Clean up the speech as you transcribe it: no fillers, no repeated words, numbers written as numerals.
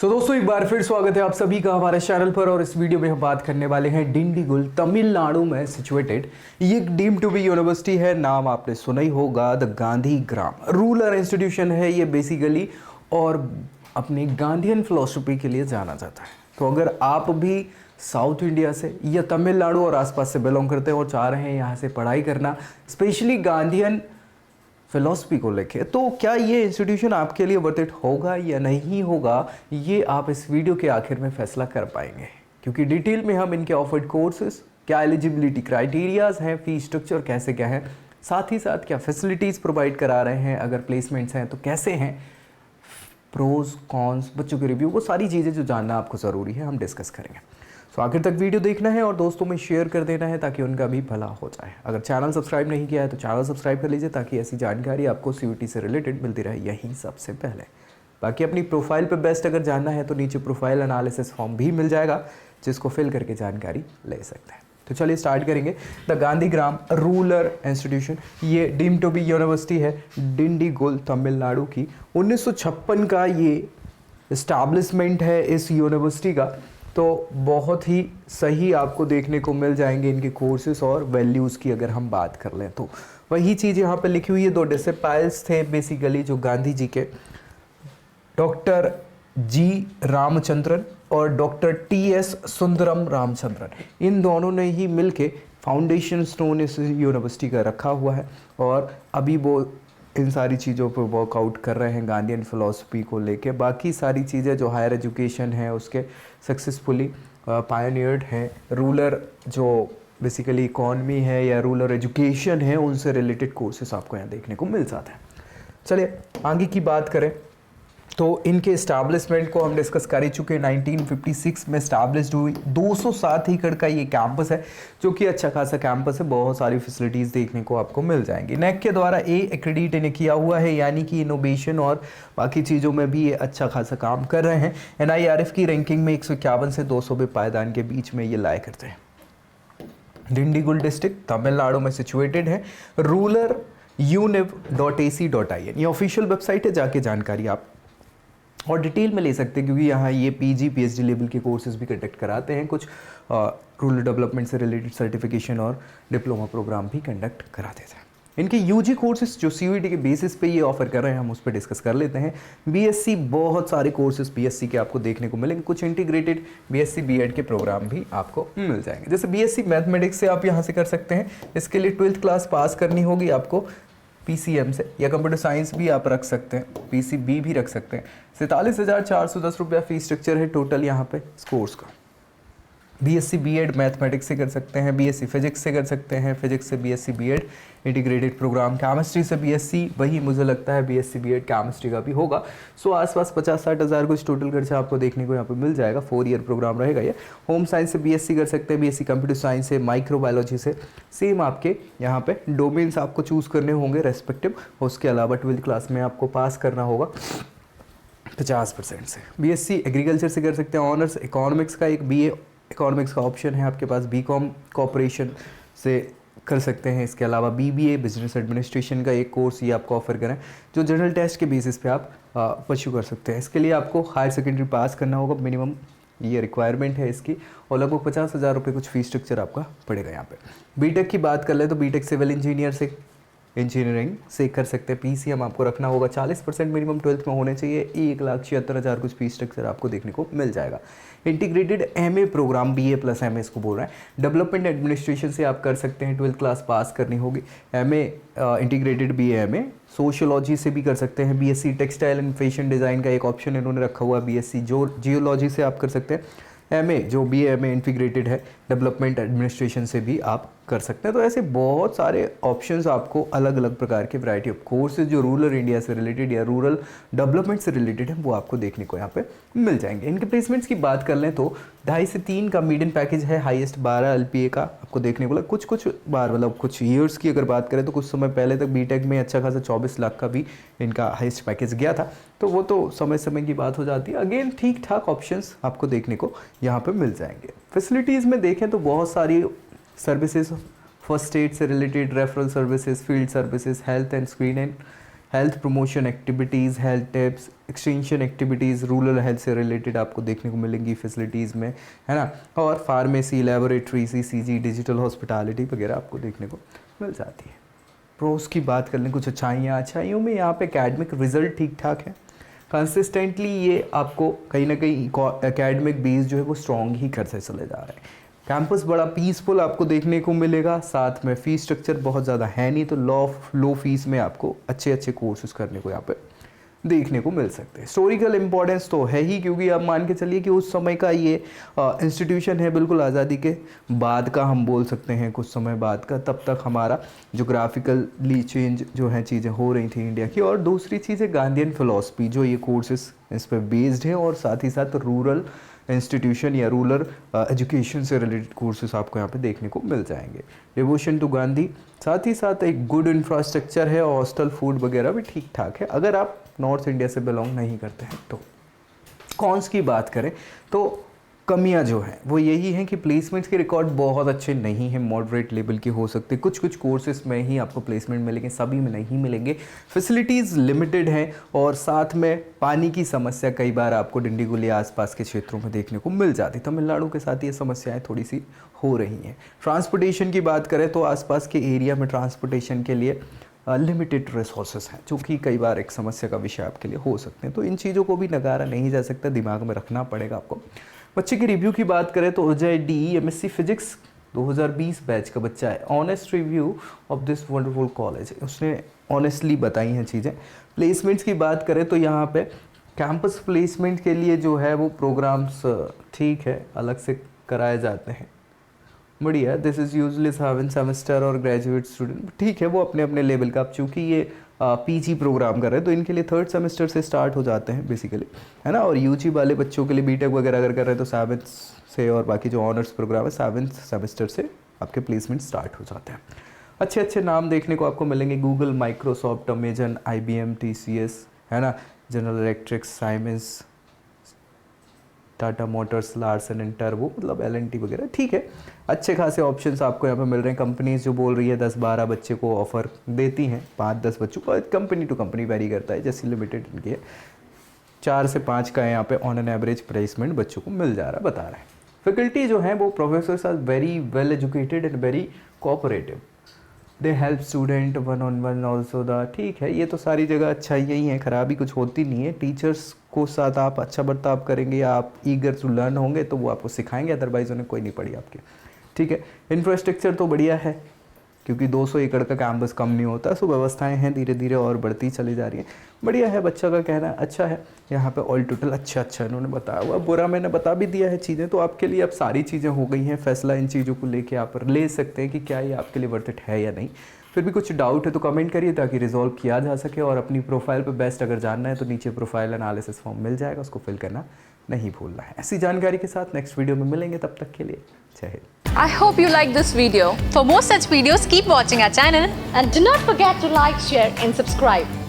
दोस्तों एक बार फिर स्वागत है आप सभी का हमारे चैनल पर। और इस वीडियो में हम बात करने वाले हैं डिंडीगुल तमिलनाडु में सिचुएटेड ये एक डीम्ड टू बी यूनिवर्सिटी है। नाम आपने सुना ही होगा, the Gandhi gram rural institution है ये बेसिकली, और अपनी गांधीयन फिलोसफी के लिए जाना जाता है। तो अगर आप भी साउथ इंडिया से या तमिलनाडु और आसपास से बिलोंग करते हैं और चाह रहे हैं यहाँ से पढ़ाई करना स्पेशली गांधीयन फिलॉसफी को लेके, तो क्या ये इंस्टीट्यूशन आपके लिए वर्थ इट होगा या नहीं होगा, ये आप इस वीडियो के आखिर में फैसला कर पाएंगे। क्योंकि डिटेल में हम इनके ऑफर्ड कोर्सेज, क्या एलिजिबिलिटी क्राइटेरियाज हैं, फीस स्ट्रक्चर कैसे क्या है, साथ ही साथ क्या फैसिलिटीज़ प्रोवाइड करा रहे हैं, अगर प्लेसमेंट्स हैं तो कैसे हैं, प्रोज कॉन्स, बच्चों के रिव्यू, वो सारी चीज़ें जो जानना आपको ज़रूरी है हम डिस्कस करेंगे। तो आखिर तक वीडियो देखना है और दोस्तों में शेयर कर देना है ताकि उनका भी भला हो जाए। अगर चैनल सब्सक्राइब नहीं किया है तो चैनल सब्सक्राइब कर लीजिए ताकि ऐसी जानकारी आपको सीयूटी से रिलेटेड मिलती रहे, यही सबसे पहले। बाकी अपनी प्रोफाइल पे बेस्ट अगर जानना है तो नीचे प्रोफाइल एनालिसिस फॉर्म भी मिल जाएगा जिसको फिल करके जानकारी ले सकते हैं। तो चलिए स्टार्ट करेंगे। The Gandhi gram rural institution, ये डीम्ड टू बी यूनिवर्सिटी है डिंडीगुल तमिलनाडु की। 1956 का ये इस्टेब्लिशमेंट है इस यूनिवर्सिटी का। तो बहुत ही सही आपको देखने को मिल जाएंगे इनके कोर्सेज और वैल्यूज़ की अगर हम बात कर लें तो वही चीज़ यहाँ पे लिखी हुई है। 2 डिसिपल्स थे बेसिकली जो गांधी जी के, डॉक्टर जी रामचंद्रन और डॉक्टर टीएस सुंदरम रामचंद्रन। इन दोनों ने ही मिलके फाउंडेशन स्टोन इस यूनिवर्सिटी का रखा हुआ है और अभी वो इन सारी चीज़ों पर वर्कआउट कर रहे हैं गांधीयन फिलॉसफी को लेके। बाकी सारी चीज़ें जो हायर एजुकेशन है उसके सक्सेसफुली पायनियर्ड हैं। रूरल जो बेसिकली इकॉनमी है या रूरल एजुकेशन है उनसे रिलेटेड कोर्सेस आपको यहाँ देखने को मिल जाते हैं। चलिए आगे की बात करें तो इनके इस्टेब्लिशमेंट को हम डिस्कस कर ही चुके हैं। 1956 में इस्टेब्लिश्ड हुई। 207 एकड़ का ये कैंपस है जो कि अच्छा खासा कैंपस है, बहुत सारी फैसिलिटीज़ देखने को आपको मिल जाएंगी। नेक के द्वारा एक्रेडिट इन्हें किया हुआ है, यानी कि इनोवेशन और बाकी चीज़ों में भी ये अच्छा खासा काम कर रहे हैं। NIRF की रैंकिंग में 151 से 200 पायदान के बीच में ये लाया करते हैं। डिंडीगुल डिस्ट्रिक्ट तमिलनाडु में सिचुएटेड है। रूरल univ.ac.in ये ऑफिशियल वेबसाइट है, जाके जानकारी आप और डिटेल में ले सकते हैं क्योंकि यहाँ ये PG PhD लेवल के कोर्सेज भी कंडक्ट कराते हैं। कुछ रूरल डेवलपमेंट से रिलेटेड सर्टिफिकेशन और डिप्लोमा प्रोग्राम भी कंडक्ट कराते थे। इनके UG कोर्सेज जो CUET के बेसिस पे ये ऑफर कर रहे हैं हम उस पर डिस्कस कर लेते हैं। BSc बहुत सारे कोर्सेज BSc के आपको देखने को मिलेंगे, कुछ इंटीग्रेटेड BSc B.Ed के प्रोग्राम भी आपको मिल जाएंगे। जैसे BSc मैथमेटिक्स से आप यहाँ से कर सकते हैं, इसके लिए 12th क्लास पास करनी होगी आपको PCM से, या कंप्यूटर साइंस भी आप रख सकते हैं, PCB भी रख सकते हैं। 47,410 रुपया फीस स्ट्रक्चर है टोटल यहाँ पे इस कोर्स का। BSc B.Ed मैथमेटिक्स से कर सकते हैं, BSc फिजिक्स से कर सकते हैं, फिजिक्स से BSc B.Ed integrated programme, chemistry से BSc, वही मुझे लगता है BSc B.Ed केमिस्ट्री का भी होगा। सो आसपास 50-60 हज़ार कुछ टोटल खर्चा आपको देखने को यहाँ पे मिल जाएगा। 4 ईयर प्रोग्राम रहेगा ये। होम साइंस से BSc कर सकते हैं, BSc कंप्यूटर साइंस से, माइक्रोबायोलॉजी से। सेम आपके यहाँ पे डोमेन्स आपको चूज़ करने होंगे रेस्पेक्टिव। उसके अलावा 12th क्लास में आपको पास करना होगा 50% से। BSc एग्रीकल्चर से कर सकते हैं। ऑनर्स इकोनॉमिक्स का एक BA इकोनॉमिक्स का ऑप्शन है आपके पास। BCom कॉर्पोरेशन से कर सकते हैं। इसके अलावा BBA बिजनेस एडमिनिस्ट्रेशन का एक कोर्स ये आपको ऑफर करें जो जनरल टेस्ट के बेसिस पे आप परस्यू कर सकते हैं। इसके लिए आपको हायर सेकेंडरी पास करना होगा, मिनिमम ये रिक्वायरमेंट है इसकी, और लगभग 50,000 रुपये कुछ फीस स्ट्रक्चर आपका पड़ेगा यहाँ पे। बीटेक की बात कर ले तो बीटेक सिविल इंजीनियर से इंजीनियरिंग से कर सकते हैं। PCM आपको रखना होगा, 40% मिनिमम 12th में होने चाहिए। 1,76,000 कुछ फीस स्ट्रक्चर आपको देखने को मिल जाएगा। Integrated MA programme BA + MA इसको बोल रहे हैं। डेवलपमेंट एडमिनिस्ट्रेशन से आप कर सकते हैं, 12th क्लास पास करनी होगी। MA integrated BA MA sociology से भी कर सकते हैं। BSc textile and fashion design का एक ऑप्शन इन्होंने रखा हुआ है। BSc जियोलॉजी से आप कर सकते हैं। MA जो BA MA इंटीग्रेटेड है डेवलपमेंट एडमिनिस्ट्रेशन से भी आप कर सकते हैं। तो ऐसे बहुत सारे ऑप्शंस आपको अलग अलग प्रकार के वैरायटी ऑफ कोर्सेज जो रूरल इंडिया से रिलेटेड या रूरल डेवलपमेंट से रिलेटेड है वो आपको देखने को यहाँ पे मिल जाएंगे। इनके प्लेसमेंट्स की बात कर लें तो 2.5 से 3 का मीडियन पैकेज है, हाईएस्ट 12 LPA का आपको देखने को लगा। कुछ बार मतलब कुछ ईयर्स की अगर बात करें तो कुछ समय पहले तक बीटेक में अच्छा खासा 24 लाख का भी इनका हाईएस्ट पैकेज गया था। तो वो तो समय समय की बात हो जाती है। अगेन ठीक ठाक ऑप्शंस आपको देखने को यहाँ पे मिल जाएंगे। फैसिलिटीज़ में देखें तो बहुत सारी सर्विसेज, फर्स्ट एड से related referral services, field services, health and health promotion activities, health tips, extension activities, rural health से रिलेटेड आपको देखने को मिलेंगी फैसिलिटीज़ में, है ना। और pharmacy, laboratory, CCG, digital hospitality वगैरह आपको देखने को मिल जाती है। प्रोस की बात कर लें, कुछ अच्छाइयों में यहाँ पे एकेडमिक रिजल्ट ठीक ठाक है। कंसिस्टेंटली ये आपको कहीं ना कहीं एकेडमिक बेस जो है वो स्ट्रॉन्ग ही करते चले जा रहे हैं। कैंपस बड़ा पीसफुल आपको देखने को मिलेगा, साथ में फ़ीस स्ट्रक्चर बहुत ज़्यादा है नहीं, तो लो फीस में आपको अच्छे कोर्सेज करने को यहाँ पे देखने को मिल सकते हैं। हिस्टोरिकल इम्पोर्टेंस तो है ही, क्योंकि आप मान के चलिए कि उस समय का ये इंस्टीट्यूशन है, बिल्कुल आज़ादी के बाद का हम बोल सकते हैं, कुछ समय बाद का। तब तक हमारा जोग्राफिकली चेंज जो है चीज़ें हो रही थी इंडिया की। और दूसरी चीज़ है गांधीयन फिलॉसफी, जो ये कोर्सेज इस पर बेस्ड है, और साथ ही साथ रूरल इंस्टीट्यूशन या रूरल एजुकेशन से रिलेटेड कोर्सेज आपको यहाँ पे देखने को मिल जाएंगे। डिवोशन टू गांधी, साथ ही साथ एक गुड इंफ्रास्ट्रक्चर है, हॉस्टल फूड वगैरह भी ठीक ठाक है, अगर आप नॉर्थ इंडिया से बिलोंग नहीं करते हैं तो। कॉन्स की बात करें तो कमियां जो हैं वो यही हैं कि प्लेसमेंट्स के रिकॉर्ड बहुत अच्छे नहीं हैं, मॉडरेट लेवल के हो सकते, कुछ कोर्सेज में ही आपको प्लेसमेंट मिलेंगे, सभी में नहीं मिलेंगे। फैसिलिटीज़ लिमिटेड हैं, और साथ में पानी की समस्या कई बार आपको डिंडीगुल या आसपास के क्षेत्रों में देखने को मिल जाती है। तमिलनाडु के साथ ये समस्याएं थोड़ी सी हो रही हैं। ट्रांसपोर्टेशन की बात करें तो आसपास के एरिया में ट्रांसपोर्टेशन के लिए लिमिटेड रिसोर्सेज हैं, जो कि कई बार एक समस्या का विषय आपके लिए हो सकते हैं। तो इन चीज़ों को भी नकारा नहीं जा सकता, दिमाग में रखना पड़ेगा आपको। बच्चे की रिव्यू की बात करें तो Ajay D MSc physics 2020 batch का बच्चा है। Honest review of this wonderful college, उसने ऑनेस्टली बताई हैं चीज़ें। प्लेसमेंट्स की बात करें तो यहाँ पे कैंपस प्लेसमेंट के लिए जो है वो प्रोग्राम्स ठीक है, अलग से कराए जाते हैं, बढ़िया। दिस इज़ यूजली 7 सेमेस्टर और ग्रेजुएट स्टूडेंट, ठीक है, वो अपने अपने लेवल का। अब चूँकि ये PG प्रोग्राम कर रहे हैं तो इनके लिए 3rd सेमेस्टर से स्टार्ट हो जाते हैं बेसिकली, है ना। और UG वाले बच्चों के लिए BTech वगैरह अगर कर रहे हैं तो 7th से, और बाकी जो ऑनर्स प्रोग्राम है 7th सेमेस्टर से आपके प्लेसमेंट स्टार्ट हो जाते हैं। अच्छे नाम देखने को आपको मिलेंगे, Google, Microsoft, Amazon, IBM, TCS, है ना, General Electric, Siemens, Tata Motors, Larsen and टर्बो, मतलब LNT वगैरह, ठीक है। अच्छे खासे ऑप्शंस आपको यहाँ पे मिल रहे हैं। कंपनीज जो बोल रही है 10-12 बच्चे को ऑफर देती हैं, 5-10 बच्चों को, कंपनी टू कंपनी वेरी करता है, जैसी लिमिटेड इनकी है। 4 से 5 का यहाँ पे ऑन एन एवरेज प्लेसमेंट बच्चों को मिल जा रहा है, बता रहे हैं। फैकल्टी जो है वो professors are very well educated and very cooperative, they help student 1-on-1 also the, ठीक है। ये तो सारी जगह अच्छा यही है, खराबी कुछ होती नहीं है। टीचर्स को साथ आप अच्छा बर्ताव करेंगे या आप ईगर टू लर्न होंगे तो वो आपको सिखाएंगे, अदरवाइज उन्हें कोई नहीं पड़ी आपके, ठीक है। इंफ्रास्ट्रक्चर तो बढ़िया है, क्योंकि 200 एकड़ का कैंपस कम नहीं होता, सो व्यवस्थाएं हैं धीरे धीरे और बढ़ती चली जा रही हैं, बढ़िया है। बच्चा का कहना अच्छा है, यहाँ पे ऑल टोटल अच्छा इन्होंने बताया हुआ, बुरा मैंने बता भी दिया है चीज़ें, तो आपके लिए अब सारी चीज़ें हो गई हैं। फैसला इन चीज़ों को लेके आप ले सकते हैं कि क्या ये आपके लिए वर्थ इट है या नहीं। फिर भी कुछ डाउट है तो कमेंट करिए ताकि रिजॉल्व किया जा सके। और अपनी प्रोफाइल पे बेस्ट अगर जानना है तो नीचे प्रोफाइल एनालिसिस फॉर्म मिल जाएगा, उसको फिल करना नहीं भूलना है। ऐसी जानकारी के साथ नेक्स्ट वीडियो में मिलेंगे, तब तक के लिए जय Hind. I hope you like this video. For more such videos, keep watching our channel and do not forget to like, share and subscribe.